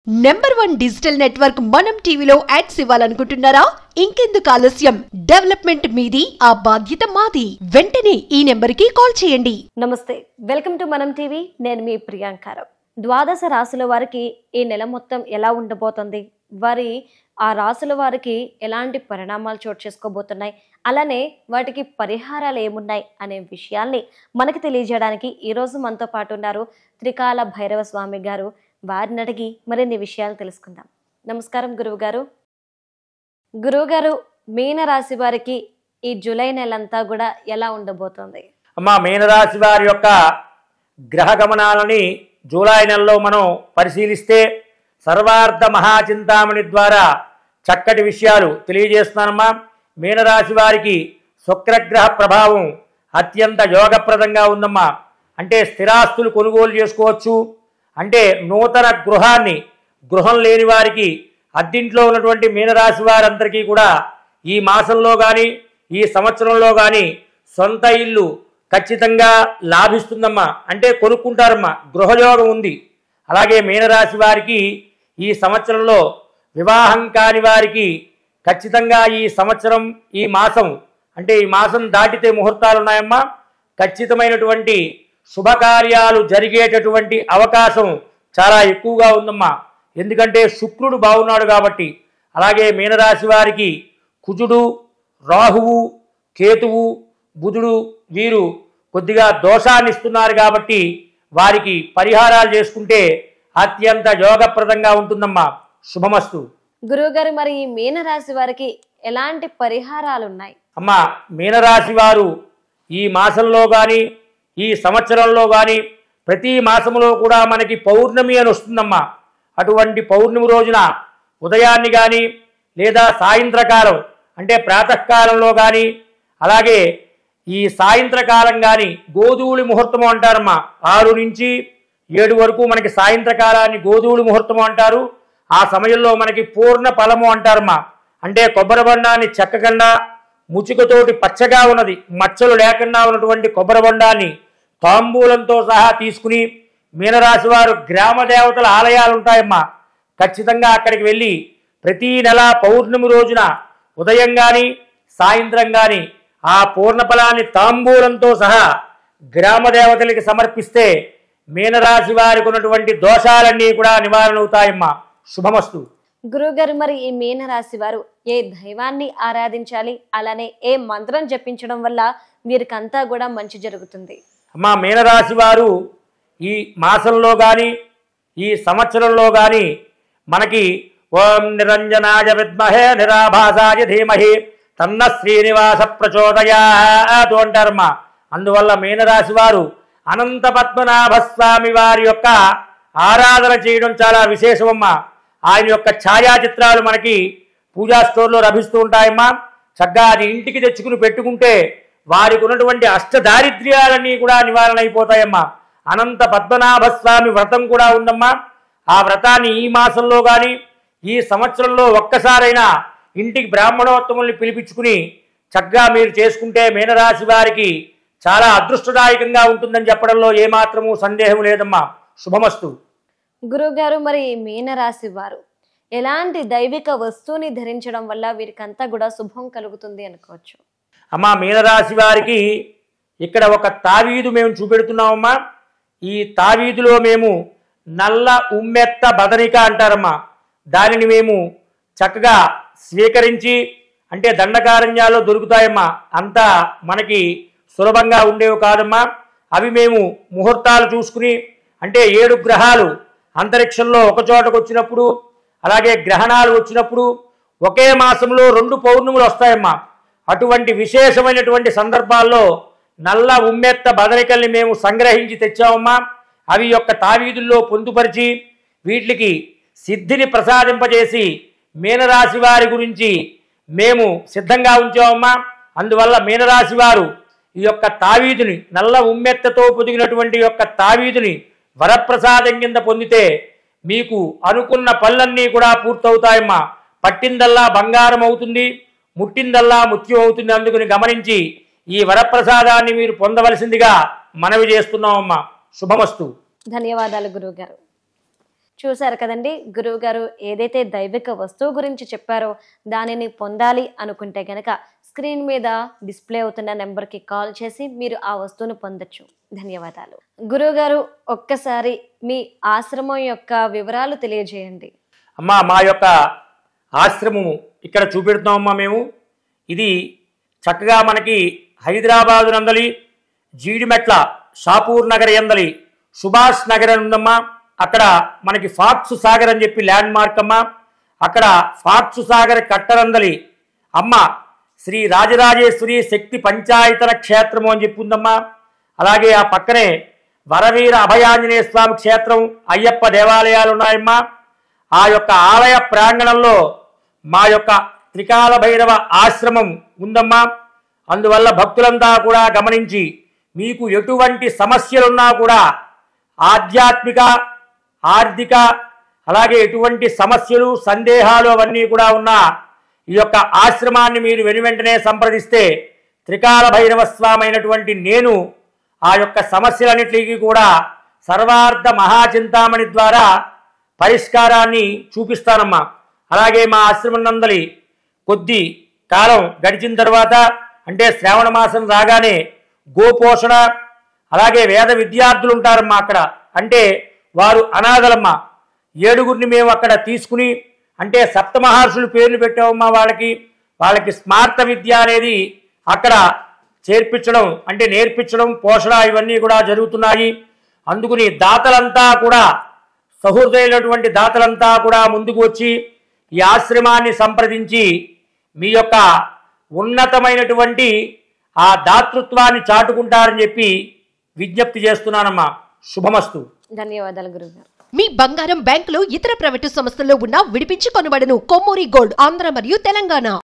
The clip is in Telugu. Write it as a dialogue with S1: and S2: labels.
S1: నెంబర్ 1 డిజిటల్ నెట్వర్క్ మనం టీవీలో యాడ్స్ ఇవ్వాలనుకుంటున్నారా? ఇంకెందుకు ఆలస్యం? డెవలప్మెంట్ మీది, ఆ బాధ్యత మాది. వెంటనే ఈ నెంబర్కి కాల్ చేయండి.
S2: నమస్తే, వెల్కమ్ టు మనం టీవీ. నేను మీ ప్రియాంకారం. ద్వాదశ రాశుల వారికి ఈ నెల మొత్తం ఎలా ఉండబోతుంది, వారి ఆ రాశుల వారికి ఎలాంటి పరిణామాలు చోటు చేసుకోబోతున్నాయి, అలానే వాటికి పరిహారాలు ఏమున్నాయి అనే విషయాల్ని మనకు తెలియజేయడానికి ఈరోజు మనతో పాటు ఉన్నారు త్రికాల భైరవ స్వామి గారు. వారిని అడిగి మరిన్ని విషయాలు తెలుసుకుందాం. నమస్కారం గురువుగారు. గురువుగారు, మీనరాశి వారికి ఈ జూలై నెలంతా కూడా ఎలా ఉండబోతుంది?
S3: అమ్మా, మీనరాశి వారి యొక్క గ్రహ గమనాలని జూలై నెలలో మనం పరిశీలిస్తే సర్వార్థ మహాచింతామణి ద్వారా చక్కటి విషయాలు తెలియజేస్తున్నానమ్మా. మీనరాశి వారికి శుక్రగ్రహ ప్రభావం అత్యంత యోగప్రదంగా ఉందమ్మా. అంటే స్థిరాస్తులు కొనుగోలు చేసుకోవచ్చు. అంటే నూతన గృహం లేని వారికి, అద్దింట్లో ఉన్నటువంటి మీనరాశి వారందరికీ కూడా ఈ మాసంలో కానీ ఈ సంవత్సరంలో కానీ సొంత ఇల్లు ఖచ్చితంగా లాభిస్తుందమ్మా. అంటే కొనుక్కుంటారమ్మా, గృహయోగం ఉంది. అలాగే మీనరాశి వారికి ఈ సంవత్సరంలో వివాహం కాని వారికి ఖచ్చితంగా ఈ సంవత్సరం, ఈ మాసం దాటితే ముహూర్తాలు ఉన్నాయమ్మా. ఖచ్చితమైనటువంటి శుభకార్యాలు జరిగేటటువంటి అవకాశం చాలా ఎక్కువగా ఉందమ్మా. ఎందుకంటే శుక్రుడు బాగున్నాడు కాబట్టి. అలాగే మీనరాశి వారికి కుజుడు, రాహువు, కేతువు, బుధుడు వీరు కొద్దిగా దోషాన్ని ఇస్తున్నారు కాబట్టి వారికి పరిహారాలు చేసుకుంటే అత్యంత యోగప్రదంగా ఉంటుందమ్మా. శుభమస్తు.
S2: గురువుగారు, మరి ఈ మీనరాశి వారికి ఎలాంటి పరిహారాలు ఉన్నాయి?
S3: అమ్మా, మీనరాశి వారు ఈ మాసంలో కానీ ఈ సంవత్సరంలో కానీ ప్రతి మాసంలో కూడా మనకి పౌర్ణమి అని వస్తుందమ్మా. అటువంటి పౌర్ణమి రోజున ఉదయాన్ని కానీ లేదా సాయంత్రకాలం అంటే ప్రాతకాలంలో కానీ, అలాగే ఈ సాయంత్రకాలం కానీ గోధూళి ముహూర్తము అంటారమ్మా. 6 నుంచి 7 వరకు మనకి సాయంత్రకాలాన్ని గోధూళి ముహూర్తము అంటారు. ఆ సమయంలో మనకి పూర్ణ ఫలము అంటారమ్మా. అంటే కొబ్బరి బొండాన్ని చెక్కకుండా ముచుకతోటి పచ్చగా ఉన్నది, మచ్చలు లేకుండా ఉన్నటువంటి కొబ్బరి బొండాన్ని తాంబూలంతో సహా తీసుకుని మీనరాశి వారు గ్రామ దేవతల ఆలయాలు ఉంటాయమ్మా. ఖచ్చితంగా అక్కడికి వెళ్ళి ప్రతీ నెల పౌర్ణమి రోజున ఉదయం కానీ సాయంత్రం కానీ ఆ పూర్ణఫలాన్ని తాంబూలంతో సహా గ్రామ దేవతలకి సమర్పిస్తే మీనరాశి వారికి ఉన్నటువంటి దోషాలన్నీ కూడా నివారణ అవుతాయమ్మా. శుభమస్తు.
S2: గురువుగారు, మరి ఈ మీనరాశి వారు ఏ దైవాన్ని ఆరాధించాలి, అలానే ఏ మంత్రం జపించడం వల్ల వీరికంతా కూడా మంచి జరుగుతుంది?
S3: అమ్మా, మీనరాశి వారు ఈ మాసంలో కానీ ఈ సంవత్సరంలో కానీ మనకి ఓం నిరంజనాయ విద్మహే నిరాభాసాయ ధీమహి తన్న శ్రీనివాస ప్రచోదయాత్ అంటారమ్మా. అందువల్ల మీనరాశి వారు అనంత పద్మనాభ స్వామి వారి యొక్క ఆరాధన చేయడం చాలా విశేషమమ్మా. ఆయన యొక్క ఛాయాచిత్రాలు మనకి పూజా స్టోర్లో లభిస్తూ ఉంటాయమ్మా. చక్కగా అది ఇంటికి తెచ్చుకుని పెట్టుకుంటే వారికి ఉన్నటువంటి అష్టదారిద్ర్యాలన్నీ కూడా నివారణ అయిపోతాయమ్మా. అనంత పద్మనాభ స్వామి వ్రతం కూడా ఉందమ్మా. ఆ వ్రతాన్ని ఈ మాసంలో కానీ ఈ సంవత్సరంలో ఒక్కసారైనా ఇంటికి బ్రాహ్మణోత్తముల్ని పిలిపించుకుని చక్కగా మీరు చేసుకుంటే మీనరాశి వారికి చాలా అదృష్టదాయకంగా ఉంటుందని చెప్పడంలో ఏమాత్రమూ సందేహం లేదమ్మా. శుభమస్తు.
S2: గురువుగారు, మరి మీనరాశి వారు ఎలాంటి దైవిక వస్తువుని ధరించడం వల్ల వీరికంతా కూడా శుభం కలుగుతుంది అనుకోవచ్చు?
S3: అమ్మా, మీనరాశి వారికి ఇక్కడ ఒక తావీదు మేము చూపెడుతున్నామమ్మా. ఈ తావీదులో మేము నల్ల ఉమ్మెత్త బదనిక అంటారమ్మా. దానిని మేము చక్కగా స్వీకరించి, అంటే దండకారణ్యాల్లో దొరుకుతాయమ్మా, అంతా మనకి సులభంగా ఉండేవి కాదమ్మా. అవి మేము ముహూర్తాలు చూసుకుని, అంటే 7 గ్రహాలు అంతరిక్షంలో ఒకచోటకు వచ్చినప్పుడు, అలాగే గ్రహణాలు వచ్చినప్పుడు ఒకే మాసంలో 2 పౌర్ణములు వస్తాయమ్మా. అటువంటి విశేషమైనటువంటి సందర్భాల్లో నల్ల ఉమ్మెత్త బదనికల్ని మేము సంగ్రహించి తెచ్చామమ్మా. అవి యొక్క తావీదుల్లో పొందుపరిచి వీటికి సిద్ధిని ప్రసాదింపజేసి మీనరాశి వారి గురించి మేము సిద్ధంగా ఉంచామమ్మా. అందువల్ల మీనరాశి వారు ఈ యొక్క తావీదుని, నల్ల ఉమ్మెత్తతో పొదిగినటువంటి యొక్క తావీదుని వరప్రసాదం కింద పొందితే మీకు అనుకున్న పనులన్నీ కూడా పూర్తవుతాయమ్మా. పట్టిందల్లా బంగారం అవుతుంది, ముట్టిందల్లా ముత్యం అవుతుంది. అందుకని గమనించి ఈ వరప్రసాదాన్ని మీరు పొందవలసిందిగా మనవి చేస్తున్నామమ్మా. శుభమస్తు.
S2: ధన్యవాదాలు గురువుగారు. చూశారు కదండి, గురువు గారు ఏదైతే దైవిక వస్తువు గురించి చెప్పారో దానిని పొందాలి అనుకుంటే గనక స్క్రీన్ మీద డిస్ప్లే అవుతున్న నెంబర్కి కాల్ చేసి మీరు ఆ వస్తువును పొందొచ్చు. ధన్యవాదాలు. గురువు గారు, ఒక్కసారి మీ ఆశ్రమం యొక్క వివరాలు తెలియజేయండి.
S3: అమ్మా, మా యొక్క ఆశ్రమము ఇక్కడ చూపెడుతున్నామమ్మా మేము. ఇది చక్కగా మనకి హైదరాబాదు నందలి జీడిమెట్ల షాపూర్ నగర్ ఎందలి సుభాష్ నగర్ అని ఉందమ్మా. అక్కడ మనకి ఫాక్స్ సాగర్ అని చెప్పి ల్యాండ్ మార్క్ అమ్మా. అక్కడ ఫాక్స్ సాగర్ కట్టరందలి అమ్మ శ్రీ రాజరాజేశ్వరి శక్తి పంచాయతన క్షేత్రము అని చెప్పి ఉందమ్మా. అలాగే ఆ పక్కనే వరవీర అభయాంజనేయ స్వామి క్షేత్రం, అయ్యప్ప దేవాలయాలు ఉన్నాయమ్మా. ఆ యొక్క ఆలయ ప్రాంగణంలో మా యొక్క త్రికాల భైరవ ఆశ్రమం ఉందమ్మా. అందువల్ల భక్తులంతా కూడా గమనించి మీకు ఎటువంటి సమస్యలున్నా కూడా ఆధ్యాత్మిక, ఆర్థిక, అలాగే ఎటువంటి సమస్యలు, సందేహాలు అవన్నీ కూడా ఉన్న ఈ యొక్క ఆశ్రమాన్ని మీరు వెనువెంటనే సంప్రదిస్తే త్రికాల భైరవ స్వామి అయినటువంటి నేను ఆ యొక్క సమస్యలన్నిటికీ కూడా సర్వార్థ మహాచింతామణి ద్వారా పరిష్కారాన్ని చూపిస్తానమ్మా. అలాగే మా ఆశ్రమం నందలి కొద్ది కాలం గడిచిన తర్వాత, అంటే శ్రావణ మాసం రాగానే గోపోషణ, అలాగే వేద విద్యార్థులు ఉంటారమ్మా అక్కడ. అంటే వారు అనాథలమ్మా. 7గురిని మేము అక్కడ తీసుకుని, అంటే సప్తమహర్షులు పేర్లు పెట్టామమ్మా వాళ్ళకి స్మార్త విద్య అనేది అక్కడ చేర్పించడం, అంటే నేర్పించడం, పోషణ ఇవన్నీ కూడా జరుగుతున్నాయి. అందుకుని దాతలంతా కూడా, సహృదయులైనటువంటి దాతలంతా కూడా ముందుకు వచ్చి ఈ ఆశ్రమాన్ని సంప్రదించి మీ యొక్క ఉన్నతమైనటువంటి ఆ దాతృత్వాన్ని చాటుకుంటారని చెప్పి విజ్ఞప్తి చేస్తున్నానమ్మా. శుభమస్తు.
S2: ధన్యవాదాలు గురుగారు.
S1: మీ బంగారం బ్యాంకులో ఇతర ప్రైవేటు సంస్థల్లో ఉన్న విడిపించి కొనబడను. కొమ్మూరి గోల్డ్, ఆంధ్ర మరియు తెలంగాణ.